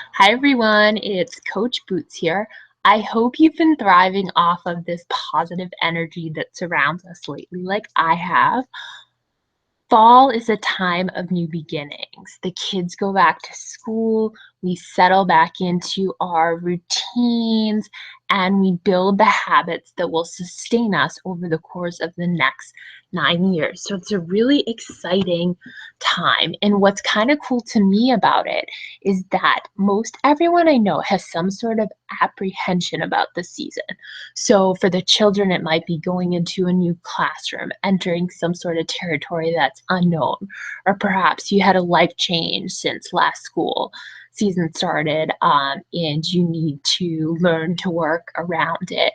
Hi everyone, it's Coach Boots here. I hope you've been thriving off of this positive energy that surrounds us lately, like I have. Fall is a time of new beginnings. The kids go back to school, we settle back into our routines, and we build the habits that will sustain us over the course of the next 9 years. So it's a really exciting time. And what's kind of cool to me about it is that most everyone I know has some sort of apprehension about the season. So for the children, it might be going into a new classroom, entering some sort of territory that's unknown, or perhaps you had a life change since last school season started, and you need to learn to work around it.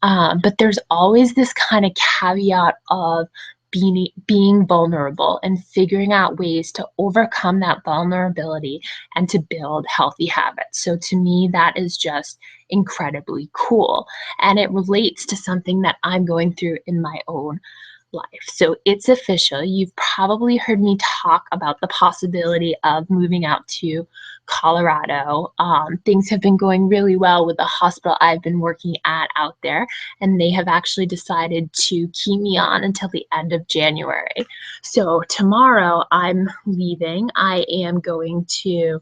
But there's always this kind of caveat of being vulnerable and figuring out ways to overcome that vulnerability and to build healthy habits. So to me, that is just incredibly cool. And it relates to something that I'm going through in my own life. So it's official. You've probably heard me talk about the possibility of moving out to Colorado. Things have been going really well with the hospital I've been working at out there, and they have actually decided to keep me on until the end of January. So tomorrow I'm leaving. I am going to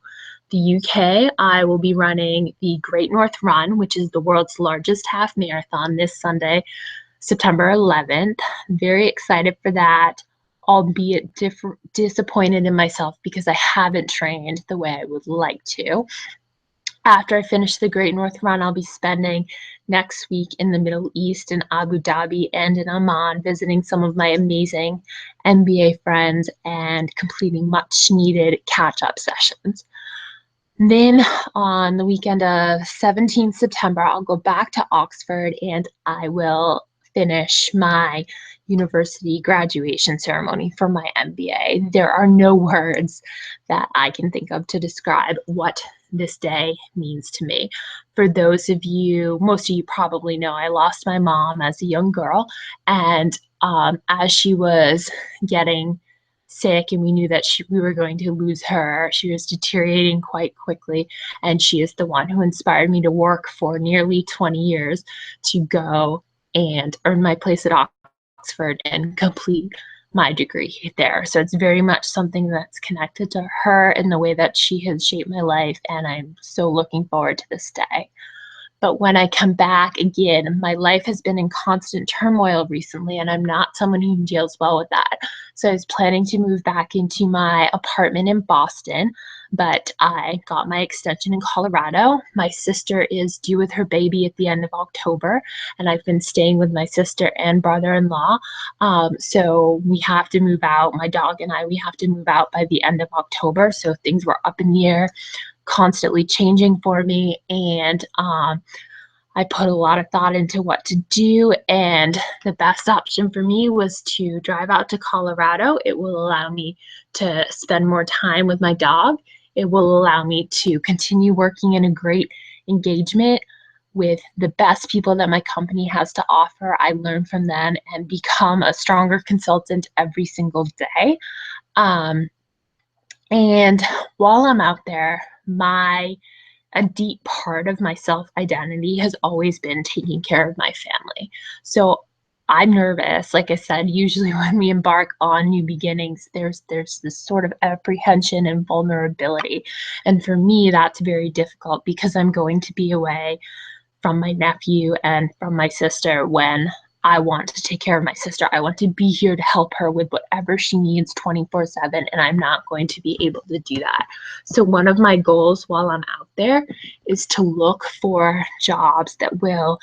the UK. I will be running the Great North Run, which is the world's largest half marathon this Sunday, September 11th. Very excited for that, albeit disappointed in myself because I haven't trained the way I would like to. After I finish the Great North Run, I'll be spending next week in the Middle East in Abu Dhabi and in Oman visiting some of my amazing MBA friends and completing much needed catch up sessions. Then on the weekend of 17th September, I'll go back to Oxford and I will finish my university graduation ceremony for my MBA. There are no words that I can think of to describe what this day means to me. For those of you, most of you probably know, I lost my mom as a young girl, and as she was getting sick and we knew that we were going to lose her. She was deteriorating quite quickly, and she is the one who inspired me to work for nearly 20 years to go and earn my place at Oxford and complete my degree there. So it's very much something that's connected to her in the way that she has shaped my life, and I'm so looking forward to this day. But when I come back again, my life has been in constant turmoil recently, and I'm not someone who deals well with that. So I was planning to move back into my apartment in Boston, but I got my extension in Colorado. My sister is due with her baby at the end of October, and I've been staying with my sister and brother-in-law. So we have to move out. My dog and I, we have to move out by the end of October. So things were up in the air, constantly changing for me, and I put a lot of thought into what to do, and the best option for me was to drive out to Colorado. It will allow me to spend more time with my dog. It will allow me to continue working in a great engagement with the best people that my company has to offer. I learn from them and become a stronger consultant every single day. Um, and while I'm out there, a deep part of my self identity has always been taking care of my family. So I'm nervous. Like I said, usually when we embark on new beginnings, there's this sort of apprehension and vulnerability. And for me, that's very difficult because I'm going to be away from my nephew and from my sister when I want to take care of my sister. I want to be here to help her with whatever she needs 24/7, and I'm not going to be able to do that. So one of my goals while I'm out there is to look for jobs that will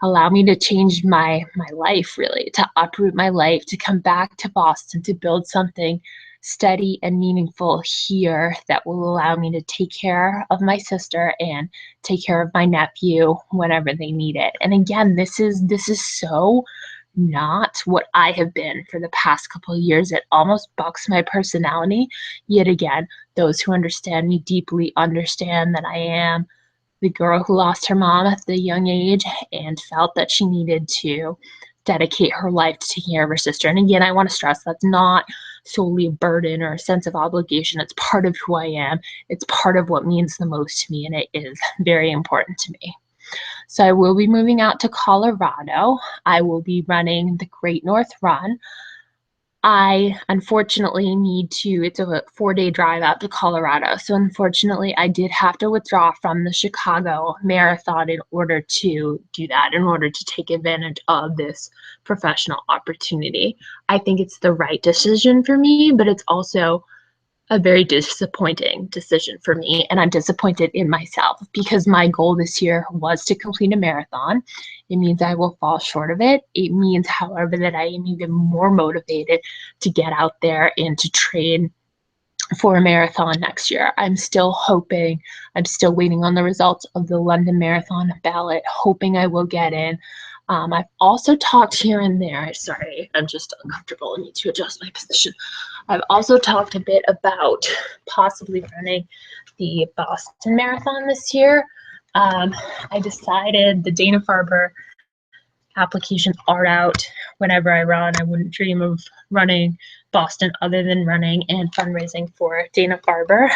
allow me to change my life, really, to uproot my life, to come back to Boston, to build something steady and meaningful here that will allow me to take care of my sister and take care of my nephew whenever they need it. And again, this is so not what I have been for the past couple of years. It almost bucks my personality. Yet again, those who understand me deeply understand that I am the girl who lost her mom at the young age and felt that she needed to dedicate her life to taking care of her sister. And again, I want to stress that's not solely a burden or a sense of obligation. It's part of who I am. It's part of what means the most to me, and it is very important to me. So I will be moving out to Colorado. I will be running the Great North Run. I unfortunately need to, it's a 4-day drive out to Colorado. So unfortunately, I did have to withdraw from the Chicago Marathon in order to do that, in order to take advantage of this professional opportunity. I think it's the right decision for me, but it's also a very disappointing decision for me, and I'm disappointed in myself because my goal this year was to complete a marathon. It means I will fall short of it. It means, however, that I am even more motivated to get out there and to train for a marathon next year. I'm still hoping, I'm still waiting on the results of the London Marathon ballot, hoping I will get in. I've also talked here and there, sorry, I'm just uncomfortable. I need to adjust my position. I've also talked a bit about possibly running the Boston Marathon this year. I decided the Dana-Farber applications are out whenever I run. I wouldn't dream of running Boston other than running and fundraising for Dana-Farber.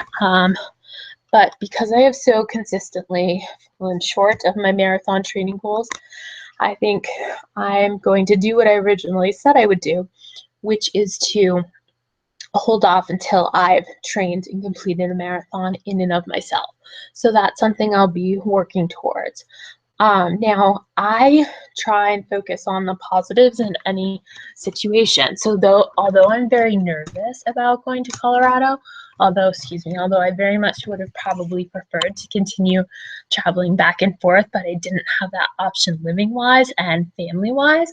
But because I have so consistently fallen short of my marathon training goals, I think I'm going to do what I originally said I would do, which is to hold off until I've trained and completed a marathon in and of myself. So that's something I'll be working towards. Now, I try and focus on the positives in any situation. So although I'm very nervous about going to Colorado, although I very much would have probably preferred to continue traveling back and forth, but I didn't have that option living-wise and family-wise,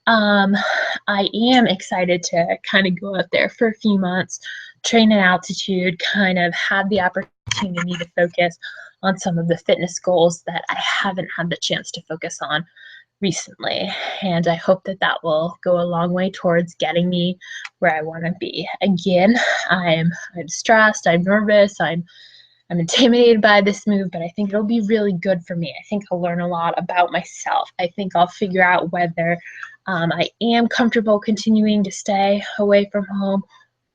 I am excited to kind of go out there for a few months, train at altitude, kind of have the opportunity to focus on some of the fitness goals that I haven't had the chance to focus on recently. And I hope that that will go a long way towards getting me where I want to be. Again, I'm stressed, I'm nervous, I'm intimidated by this move, but I think it'll be really good for me. I think I'll learn a lot about myself. I think I'll figure out whether I am comfortable continuing to stay away from home,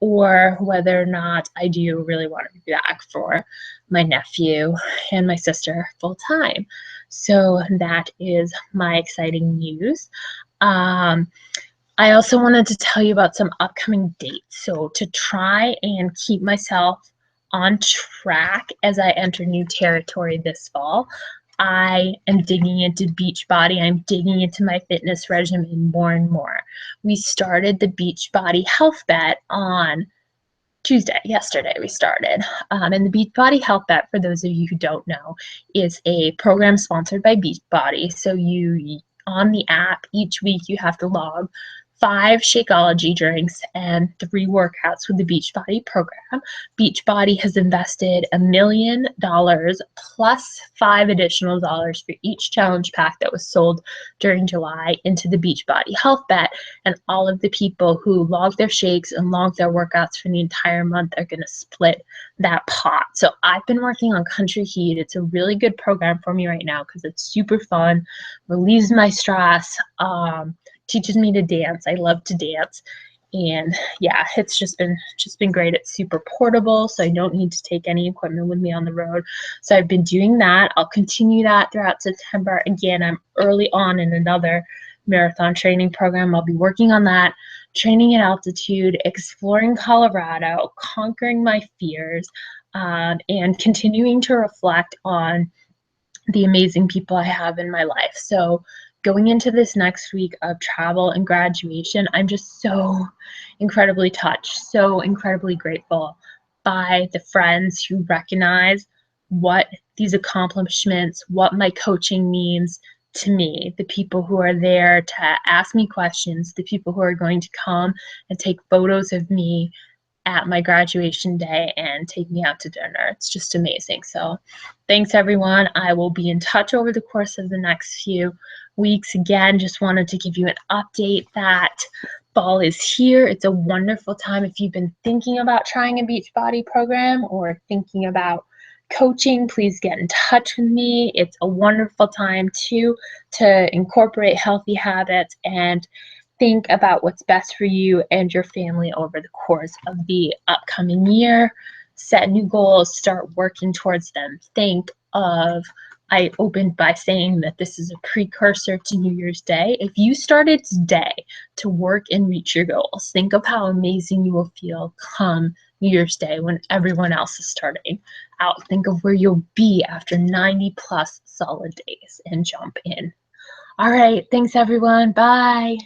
or whether or not I do really want to be back for my nephew and my sister full time. So that is my exciting news. I also wanted to tell you about some upcoming dates. So to try and keep myself on track as I enter new territory this fall, I am digging into Beachbody. I'm digging into my fitness regimen more and more. We started the Beachbody Health Bet on Tuesday, yesterday we started. And the Beachbody Health Bet, for those of you who don't know, is a program sponsored by Beachbody. So on the app, each week you have to log 5 Shakeology drinks and 3 workouts with the Beachbody program. Beachbody has invested $1 million plus $5 additional dollars for each challenge pack that was sold during July into the Beachbody Health Bet, and all of the people who log their shakes and log their workouts for the entire month are going to split that pot. So I've been working on Country Heat. It's a really good program for me right now because it's super fun, relieves my stress, teaches me to dance. I love to dance. And yeah, it's just been great. It's super portable, so I don't need to take any equipment with me on the road. So I've been doing that. I'll continue that throughout September. Again, I'm early on in another marathon training program. I'll be working on that, training at altitude, exploring Colorado, conquering my fears, and continuing to reflect on the amazing people I have in my life. So going into this next week of travel and graduation, I'm just so incredibly touched, so incredibly grateful by the friends who recognize what these accomplishments, what my coaching means to me, the people who are there to ask me questions, the people who are going to come and take photos of me at my graduation day and take me out to dinner. It's just amazing. So thanks everyone. I will be in touch over the course of the next few weeks. Again, just wanted to give you an update that fall is here. It's a wonderful time if you've been thinking about trying a Beachbody program or thinking about coaching, please get in touch with me. It's a wonderful time too to incorporate healthy habits and think about what's best for you and your family over the course of the upcoming year. Set new goals, start working towards them. Think of, I opened by saying that this is a precursor to New Year's Day. If you started today to work and reach your goals, think of how amazing you will feel come New Year's Day when everyone else is starting out. Think of where you'll be after 90 plus solid days and jump in. All right, thanks everyone. Bye.